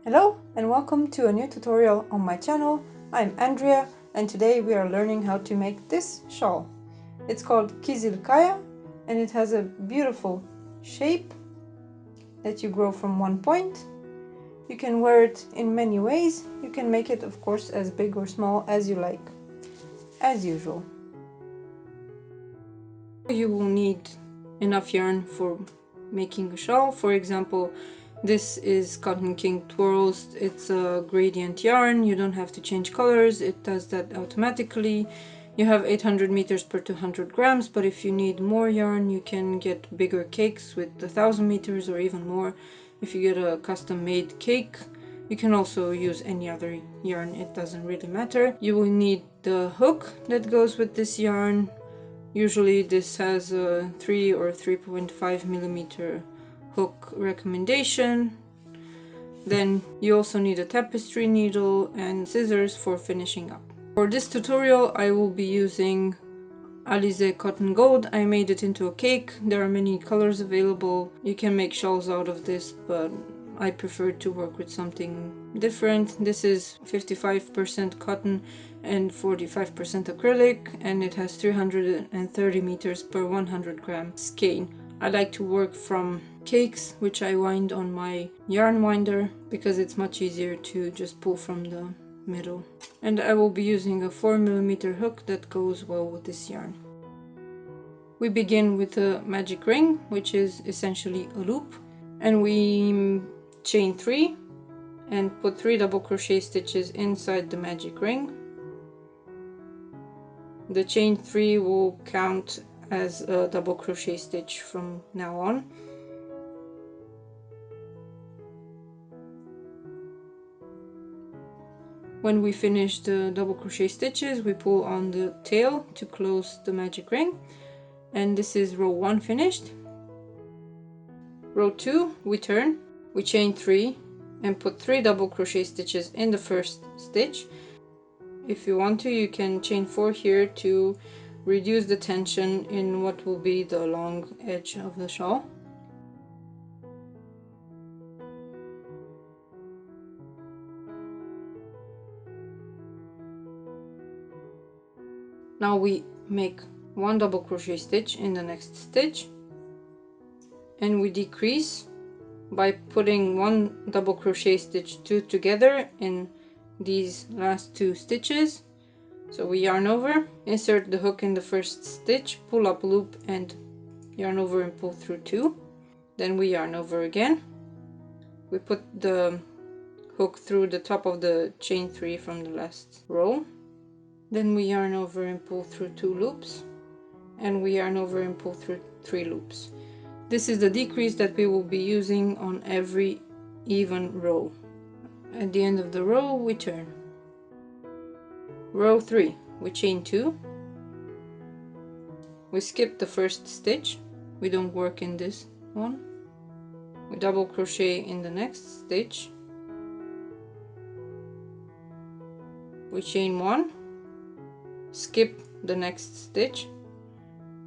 Hello and welcome to a new tutorial on my channel. I'm Andrea and today we are learning how to make this shawl. It's called Kizilkaya and it has a beautiful shape that you grow from one point. You can wear it in many ways. You can make it, of course, as big or small as you like, as usual. You will need enough yarn for making a shawl. For example, this is Cotton King Twirls. It's a gradient yarn. You don't have to change colors. It does that automatically. You have 800 meters per 200 grams, but if you need more yarn, you can get bigger cakes with 1000 meters or even more. If you get a custom-made cake, you can also use any other yarn. It doesn't really matter. You will need the hook that goes with this yarn. Usually this has a 3 or 3.5 millimeter hook recommendation. Then you also need a tapestry needle and scissors for finishing up. For this tutorial I will be using Alize Cotton Gold. I made it into a cake. There are many colors available. You can make shawls out of this, but I prefer to work with something different. This is 55% cotton and 45% acrylic, and it has 330 meters per 100 gram skein. I like to work from cakes, which I wind on my yarn winder because it's much easier to just pull from the middle. And I will be using a 4mm hook that goes well with this yarn. We begin with a magic ring, which is essentially a loop, and we chain 3 and put 3 double crochet stitches inside the magic ring. The chain 3 will count as a double crochet stitch from now on. When we finish the double crochet stitches, we pull on the tail to close the magic ring, and this is row 1 finished. Row 2, we turn, we chain 3 and put 3 double crochet stitches in the first stitch. If you want to, you can chain 4 here to reduce the tension in what will be the long edge of the shawl. Now we make 1 double crochet stitch in the next stitch, and we decrease by putting 1 double crochet stitch together in these last 2 stitches. So we yarn over, insert the hook in the first stitch, pull up loop and yarn over and pull through 2. Then we yarn over again. We put the hook through the top of the chain 3 from the last row. Then we yarn over and pull through 2 loops, and we yarn over and pull through 3 loops. This is the decrease that we will be using on every even row. At the end of the row, we turn. Row 3, we chain 2. We skip the first stitch. We don't work in this one. We double crochet in the next stitch. We chain 1, skip the next stitch,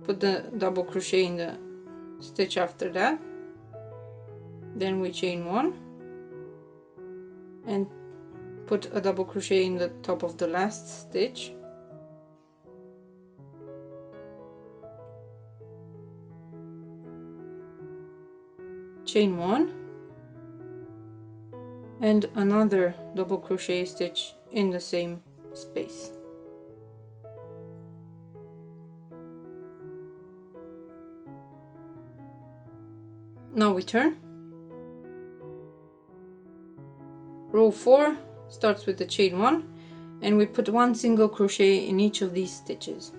put the double crochet in the stitch after that, then we chain 1 and put a double crochet in the top of the last stitch, chain 1 and another double crochet stitch in the same space. Now we turn. Row 4 starts with the chain 1, and we put 1 single crochet in each of these stitches.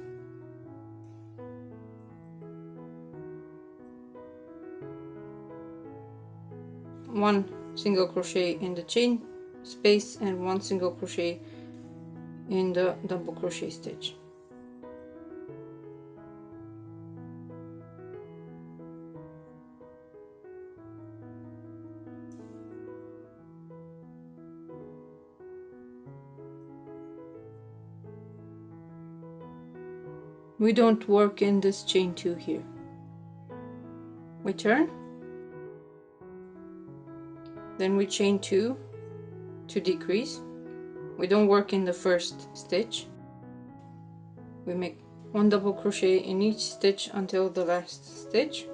One single crochet in the chain space and 1 single crochet in the double crochet stitch. We don't work in this chain 2 here. We turn, then we chain 2 to decrease. We don't work in the first stitch. We make 1 double crochet in each stitch until the last stitch.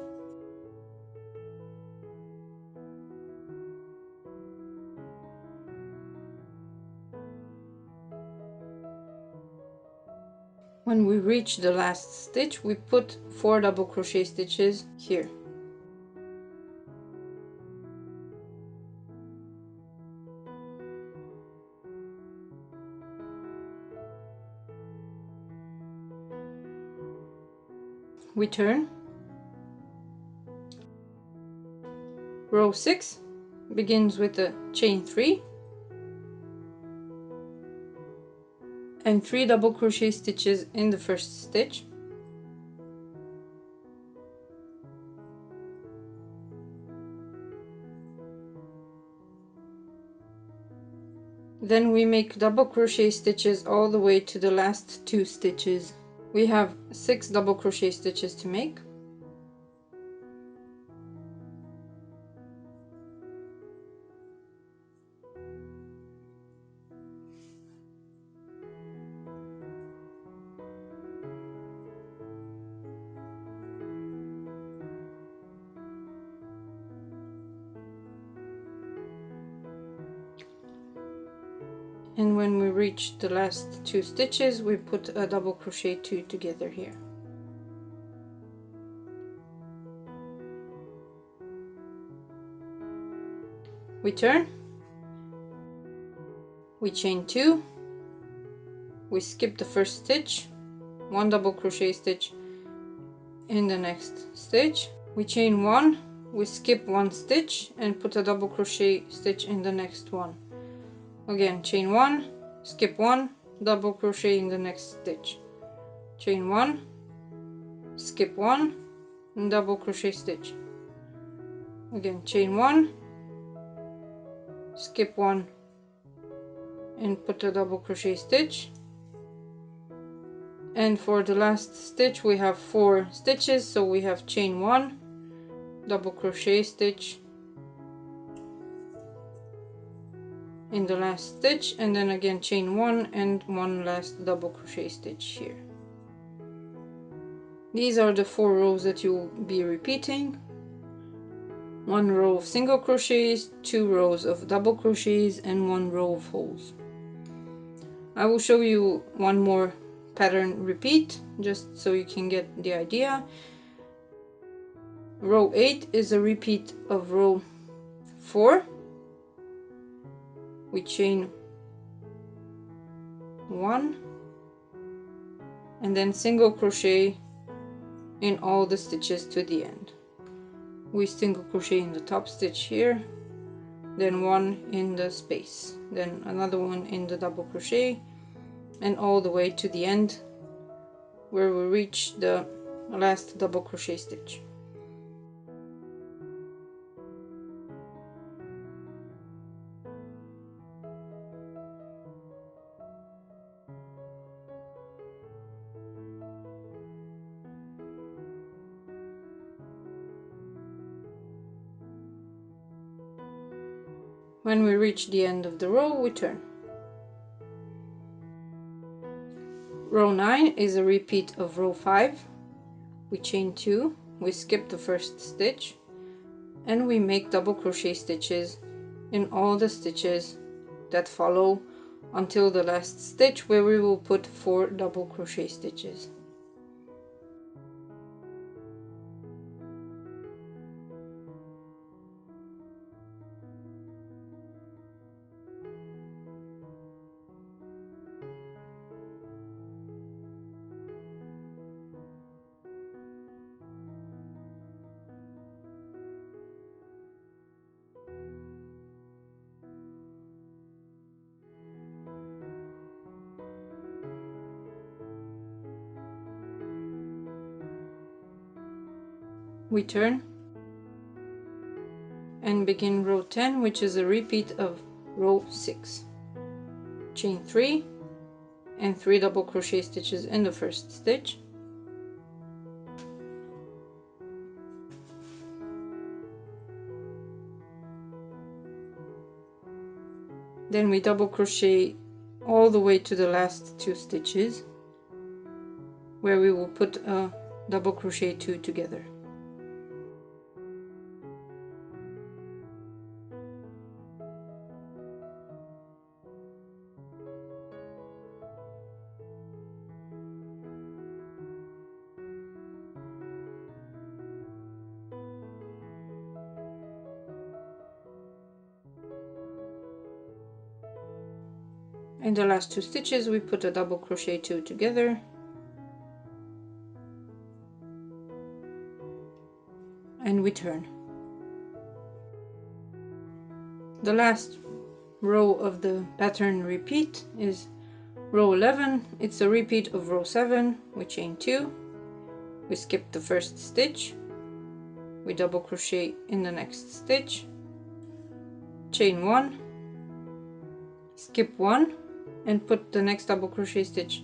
When we reach the last stitch, we put 4 double crochet stitches here. We turn. Row 6 begins with a chain 3 and 3 double crochet stitches in the first stitch. Then we make double crochet stitches all the way to the last 2 stitches. We have 6 double crochet stitches to make. And when we reach the last 2 stitches, we put a double crochet 2 together here. We turn, we chain 2, we skip the first stitch, 1 double crochet stitch in the next stitch, we chain 1, we skip 1 stitch and put a double crochet stitch in the next one. Again, chain 1, skip 1, double crochet in the next stitch, chain 1, skip 1 and double crochet stitch, again chain 1, skip 1 and put a double crochet stitch, and for the last stitch we have 4 stitches, so we have chain 1, double crochet stitch in the last stitch, and then again chain 1 and 1 last double crochet stitch here. These are the 4 rows that you'll be repeating. 1 row of single crochets, 2 rows of double crochets, and 1 row of holes. I will show you one more pattern repeat just so you can get the idea. Row 8 is a repeat of row 4. We chain 1 and then single crochet in all the stitches to the end. We single crochet in the top stitch here, then 1 in the space, then another one in the double crochet, and all the way to the end where we reach the last double crochet stitch. When we reach the end of the row, we turn. Row 9 is a repeat of row 5. We chain 2, we skip the first stitch, and we make double crochet stitches in all the stitches that follow until the last stitch, where we will put 4 double crochet stitches. We turn and begin row 10, which is a repeat of row 6. Chain 3 and 3 double crochet stitches in the first stitch, Then we double crochet all the way to the last 2 stitches, where we will put a double crochet 2 together. In the last 2 stitches we put a double crochet 2 together, and we turn. The last row of the pattern repeat is row 11. It's a repeat of row 7. We chain 2, we skip the first stitch, we double crochet in the next stitch, chain 1, skip 1, and put the next double crochet stitch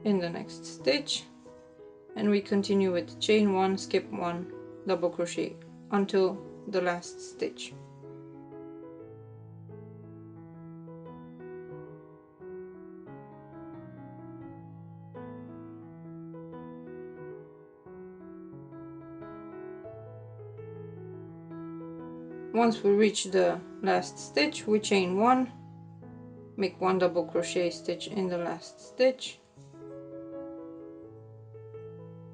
in the next stitch, and we continue with chain 1, skip 1, double crochet until the last stitch. Once we reach the last stitch, we chain 1, make 1 double crochet stitch in the last stitch,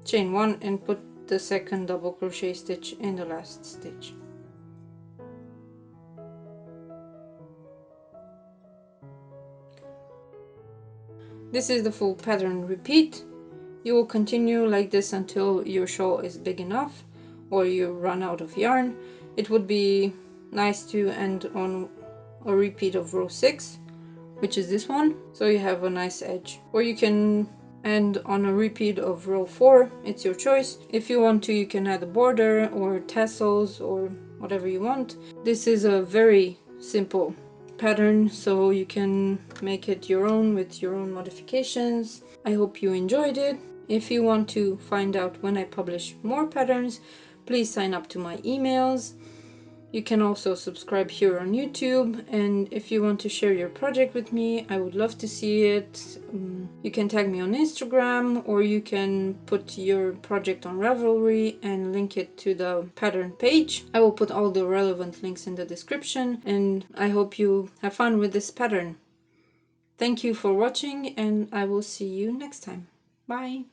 chain 1, and put the second double crochet stitch in the last stitch. This is the full pattern repeat. You will continue like this until your shawl is big enough or you run out of yarn. It would be nice to end on a repeat of row 6, which is this one, so you have a nice edge. Or you can end on a repeat of row 4, it's your choice. If you want to, you can add a border or tassels or whatever you want. This is a very simple pattern, so you can make it your own with your own modifications. I hope you enjoyed it. If you want to find out when I publish more patterns, please sign up to my emails. You can also subscribe here on YouTube, and if you want to share your project with me, I would love to see it. You can tag me on Instagram, or you can put your project on Ravelry and link it to the pattern page. I will put all the relevant links in the description, and I hope you have fun with this pattern. Thank you for watching, and I will see you next time. Bye!